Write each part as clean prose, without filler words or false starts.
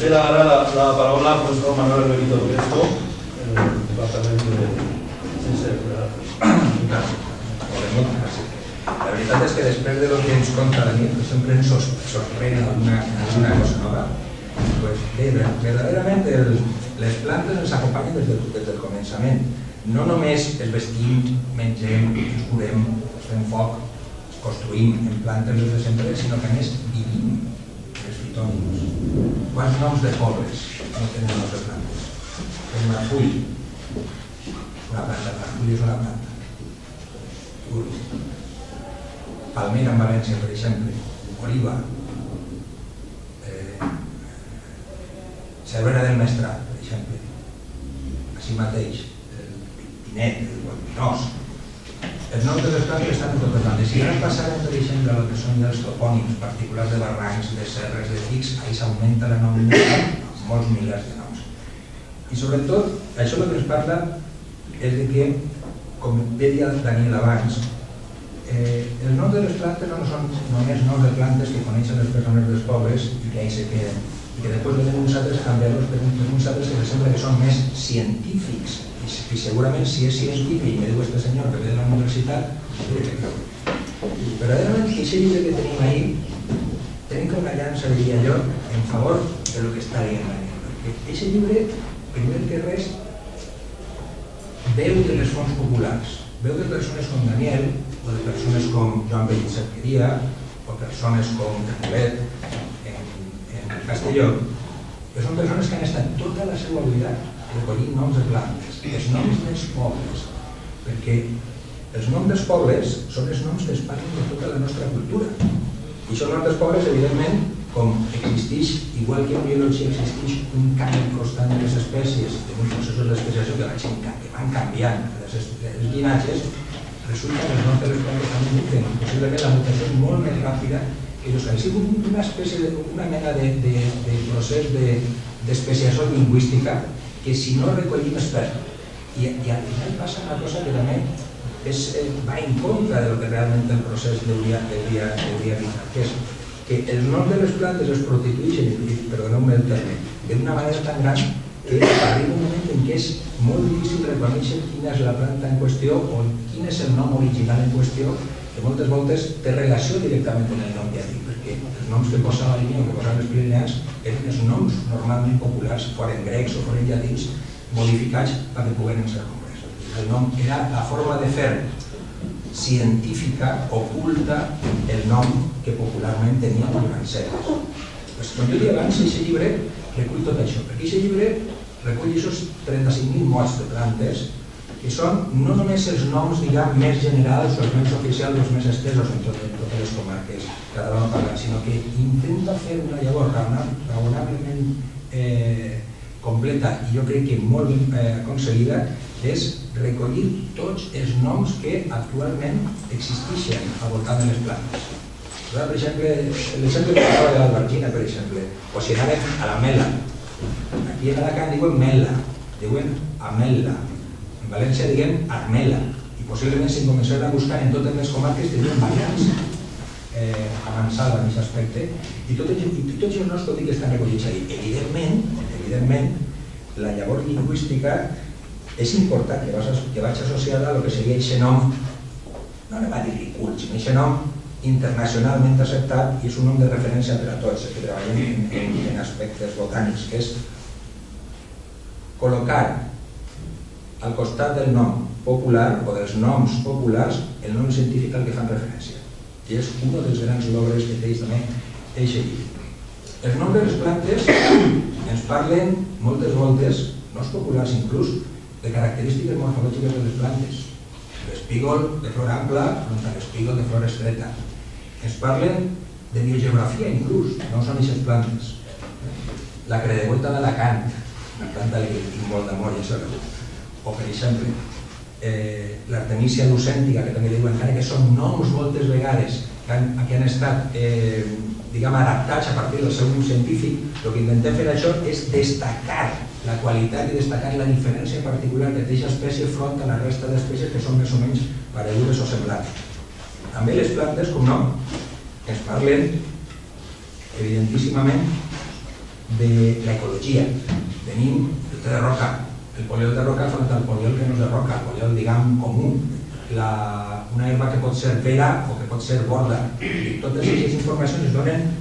Té ara la paraula al professor Manuel Benito Prieto, el Departament de Ciències Naturals. Moltes gràcies. La veritat és que després de lo que ens conta la nit, que sempre ens sorprèn alguna cosa nova, bé, verdaderament les plantes ens acompanyen des del començament. No només els vestim, mengem, ens curem, fem foc, construïm en plantes des de sempre, sinó que a més vivim els fitònims. Quants noms de pobles no tenen les nostres plantes? El marfull, una planta, el marfull és una planta. Palmera en València, per exemple, oliva, cervera del Maestrat, per exemple, així mateix, el pinet, el guapinós. Els noms de les plantes estan en totes les plantes. Si ara passarem, per exemple, a lo que són els topònims particulars de barrancs, de serres, de pics, ahí s'augmenta la nominació amb molts milers de noms. I sobretot, això el que ens parla és de que, com deia Daniel abans, els noms de les plantes no són només noms de plantes que coneixen les persones dels pobles i que ahí se queden, i que després venen uns altres a canviar-los per uns altres que sembla que són més científics. I segurament si és científic, me diu este senyor que ve de la universitat, diré que creu. Verdaderament, aquest llibre que tenim ahí, tenim una llança, diria jo, en favor de lo que està dient la gent. Perquè aquest llibre, primer que res, veu de les fonts populars, veu de persones com Daniel, o de persones com Joan Pellicer Queria, o persones com Castellet en Castelló, que són persones que han estat tota la seva vida recollint noms de plantes, els noms dels pobles, perquè els noms dels pobles són els noms que es parlen de tota la nostra cultura. I són noms dels pobles, evidentment, com existeix, igual que en biologia existeix un canvi constant de les espècies, de uns processos d'especiació que van canviant els llinatges, resulta que els noms de les plantes també muten, possiblement la mutació és molt més ràpida que ha sigut una espècie, una mena de procés d'especiació lingüística que si no recollim es perd. I al final passa una cosa que també va en contra de lo que realment el procés hauria evitar, que és que els noms de les plantes es prostitueixen, perdoneu-me el terme, d'una manera tan gran que arriba un moment en què és molt difícil reconèixer quina és la planta en qüestió o quin és el nom original en qüestió, que moltes voltes té relació directament amb el nom llatí, perquè els noms que posava Linneo o que posaven els pirineans eren els noms normalment populars, foren grecs o foren llatins, modificats perquè pogueren ser compres. El nom era la forma de fer científica, oculta, el nom que popularment tenia durant segles. Com jo deia abans, aquest llibre recull tot això, perquè aquest llibre recull aquests 35.000 mots de plantes que són no només els noms, diguem, més generals o els més oficials o els més estesos en totes les comarques catalanoparlants, sinó que intenta fer una llavor raonablement completa i jo crec que molt ben aconseguida, és recollir tots els noms que actualment existeixen al voltant de les plantes. Per exemple, l'exemple que parlava de l'albergina, per exemple, o si anem a la mela. Aquí a Alacant diuen mela, diuen amela. En València diguem armela, i possiblement si començarem a buscar en totes les comarques tindrem variants avançada en aquest aspecte, i tots els noms que estan recollits ahí. Evidentment, la llavor lingüística és important que vaig associada a lo que seria aquest nom, no anem a dir-li cult, sinó aquest nom internacionalment acceptat i és un nom de referència per a tots els que treballem en aspectes botànics, que és col·locar al costat del nom popular o dels noms populars el nom científic al que fan referència. I és un dels grans logres que té també aquest llibre. Els noms de les plantes ens parlen moltes voltes, noms populars inclús, de característiques morfològiques de les plantes. L'espígol de flor ampla front a l'espígol de flor estreta. Ens parlen de biogeografia inclús, no són aquestes plantes. La credevuelta d'Alacant, una planta que tinc molt d'amor i això. O, per exemple, l'Artemisia lucèntica, que també diuen encara que són noms moltes vegades que han estat adaptats a partir del seu ús científic, el que intentem fer això és destacar la qualitat i destacar la diferència particular que té aquesta espècie front a la resta d'espècies que són més o menys paregudes o semblants. També les plantes, com no, ens parlen evidentíssimament de l'ecologia. Tenim el té de roca, el poliol de roca front al poliol que no és de roca, el poliol, diguem, comú, una herba que pot ser vera o que pot ser borda. I totes aquestes informacions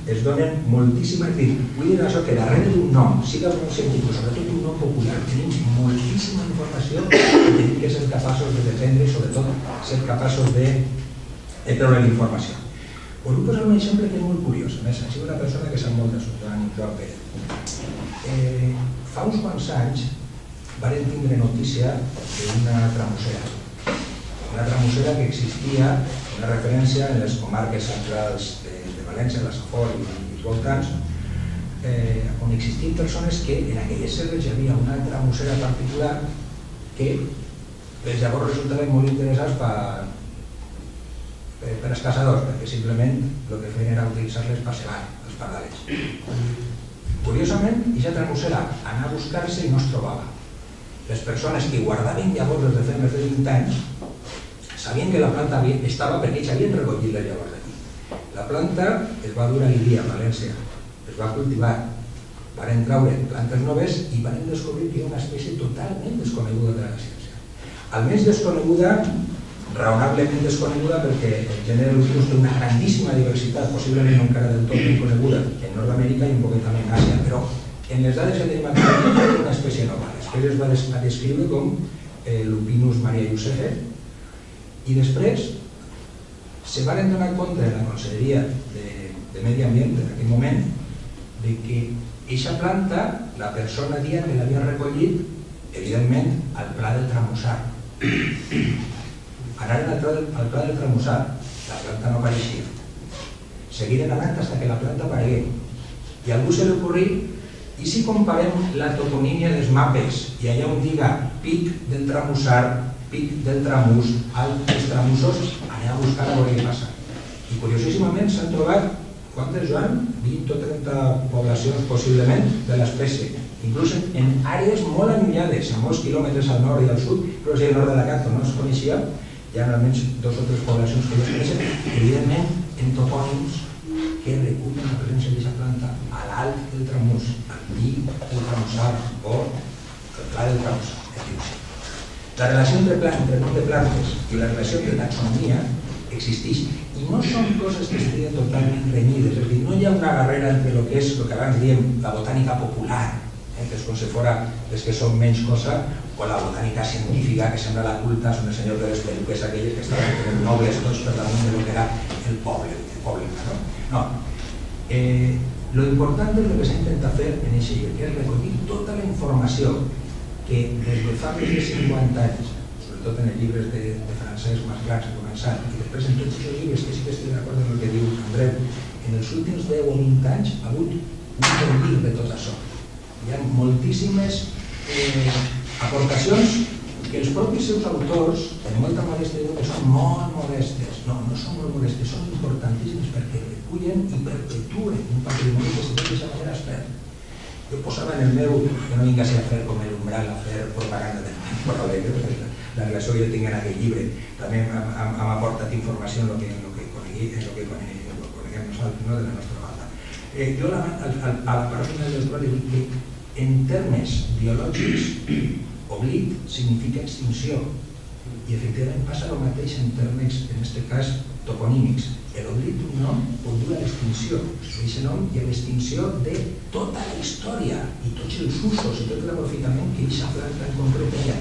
es donen moltíssima. Vull dir això, que darrere d'un nom, sigui el nom científic, sobretot un nom popular, tenim moltíssima informació que tenim que ser capaços de defendre i sobretot ser capaços de treure la informació. Us vull posar un exemple que és molt curiós. A més, ha sigut una persona que sap molt d'això, Joan Pérez. Fa uns quants anys varen tindre notícia d'una tramussera. Una tramussera que existia, una referència en les comarques centrals de València, la Safor i els voltants, on existien persones que en aquelles serres hi havia una tramussera particular que llavors resultaven molt interessants per als caçadors, perquè simplement el que feien era utilitzar-les per cegar els pardalets. Curiosament, aquesta tramussera anava a buscar-se i no es trobava. Les persones que guardaven llavors des de fa més de 20 anys sabien que la planta estava perquè ells havien recollit les llavors d'aquí. La planta es va dur a Guiria, a València, es va cultivar, van traure plantes noves i van descobrir que hi ha una espècie totalment desconeguda de la ciència. Almenys desconeguda, raonablement desconeguda, perquè el gènere Lupinus té una grandíssima diversitat, possiblement no encara del tot ben coneguda en Nord-Amèrica i un poquet també en Àsia, però en les dades que tenim aquí és una espècie nova. Després es va descriure com Lupinus Maria Josefe, i després se van donar compte en la Conselleria de Medi Ambient en aquell moment de que aquesta planta, la persona dia que l'havia recollit, evidentment, al Pla del Tramussar. Anaren al Pla del Tramussar, la planta no apareixia. Seguiren anant fins que la planta aparegué. I a algú se li ocorrí, i si comparem la toponímia dels mapes, i allà on diga Pic del Tramussar, Pic del Tramús, Alt dels Tramussos, anem a buscar a veure què passa. I curiosíssimament s'han trobat, quantes, Joan? 20 o 30 poblacions possiblement de l'espècie, inclús en àrees molt allunyades, a molts quilòmetres al nord i al sud, però si al nord de la Canto no es coneixia, hi ha almenys 2 o 3 poblacions que ja es coneixen, evidentment en topònims que recullen la presència d'aquesta planta a l'alt del Tramús, al Pic del Tramussar o al Pla del Tramussar. La relació entre nom de plantes i la relació de taxonomia existeix i no són coses que estiguin totalment renyides, és a dir, no hi ha una barrera entre el que és el que abans diem la botànica popular, que és com si fora les que són menys cosa, o la botànica científica que sembla la culta, són el senyor de les peluques aquelles que estaven nobles tots per damunt del que era el poble, no? Lo important és el que s'ha intentat fer en aquest llibre, que és recollir tota la informació que des de fa més de 50 anys, sobretot en els llibres de francès més grans a començar, i després en tots aquests llibres, que sí que estic d'acord amb el que diu Andreu, en els últims 10 o 20 anys ha hagut un recollir de tot això. Hi ha moltíssimes aportacions que els propis seus autors, en molta modestia, diuen que són molt modestes. No són molt modestes, són importantíssimes perquè recullen i perpetuen un patrimoni que si d'aquesta manera es perd. Jo posava en el meu, que no vingués a fer com l'umbral, a fer propaganda del Port Alegre, perquè la relació que jo tinc en aquell llibre també m'ha aportat informació en el que coneguem nosaltres, no de la nostra banda. Jo a la part final del troll dic que en termes biològics, oblit significa extinció i efectivament passa el mateix en termes, en aquest cas, toponímics. L'oblit d'un nom pot dur a l'extinció. Aquest nom hi ha l'extinció de tota la història i tots els usos i tot l'aprofitament que aquesta planta en concret hi ha.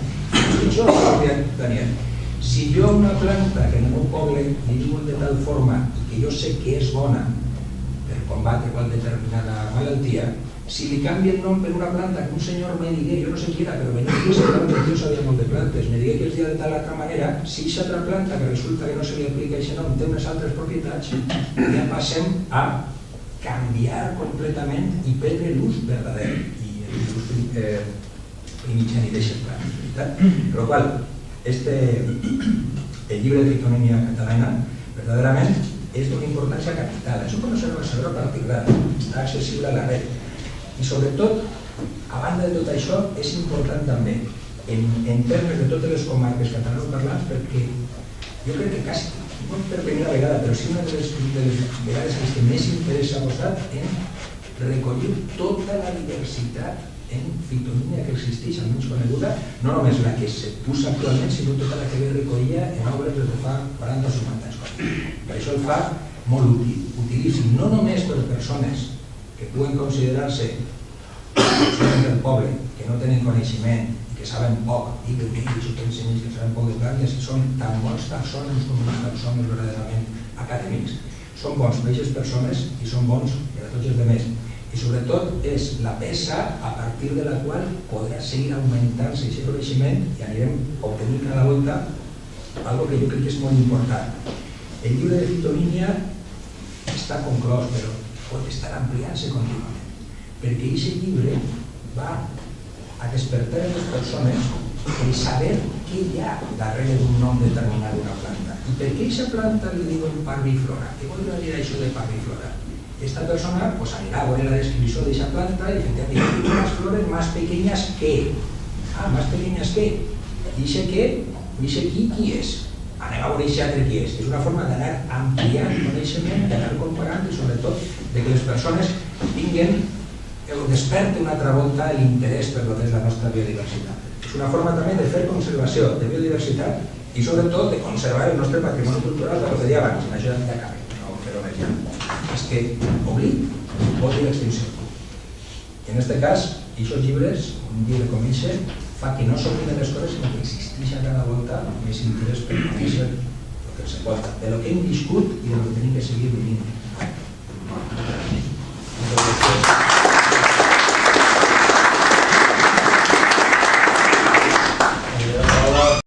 Això ho deia Daniel. Si jo una planta que en el meu poble li diuen de tal forma que jo sé que és bona per combatre qual determinada malaltia, si li canvia el nom per una planta que un senyor me digué, jo no sé qui era, però venia aquí que jo sabia molt de plantes, me digué que es deia de tal altra manera, si aquesta altra planta que resulta que no se li aplica aquest nom té unes altres propietats, ja passem a canviar completament i perdre l'ús verdader i l'ús primigeni d'aquestes plantes. Per la qual el llibre de Taxonomia Catalana verdaderament és d'una importància capital. És un coneixement particular, està accessible a la red. I sobretot, a banda de tot això, és important també en termes de totes les comarques catalanoparlants, perquè jo crec que quasi, no per primera vegada, però sí una de les vegades en què més interès s'ha posat en recollir tota la diversitat en fitonímia que existeix, almenys coneguda, no només la que se puja actualment, sinó tota la que ve recollida en obres des de fa 40 o 50 anys. Per això el fa molt útil, utilíssim no només per persones que puguen considerar-se persones del poble, que no tenen coneixement i que saben poc, i que saben poc de plantes, i són tan bons taxònoms com uns taxònoms verdaderament acadèmics. Són bons per aquestes persones i són bons per a tots els altres. I sobretot és la peça a partir de la qual podrà seguir augmentant-se aquest coneixement i anirem obtenint cada volta algo que jo crec que és molt important. El llibre de fitonímia està conclòs, però pot estar ampliant-se contínuament, perquè aquest llibre va a despertar a les persones el saber què hi ha darrere d'un nom determinat d'una planta. I per què aquesta planta li diuen parviflora? Què vol dir això de parviflora? Esta persona anirà a veure la descripció d'aquesta planta i efectivament diu unes flores més pequeñas que. Més pequeñas que. I això què? I això qui és? Anem a veure aquest altre qui és. És una forma d'anar ampliant coneixement, d'anar comparant i sobretot que les persones tinguin o desperten una altra volta l'interès per lo que és la nostra biodiversitat. És una forma també de fer conservació de biodiversitat i sobretot de conservar el nostre patrimoni cultural del que deia abans, en això ja acaba. És que oblit vol dir extinció. I en aquest cas, aquests llibres, un llibre com aquest, fa que no s'obliden les coses, sinó que existeix a cada volta més interès per conèixer el que ens envolta, de lo que hem viscut i de lo que tenim que seguir vivint.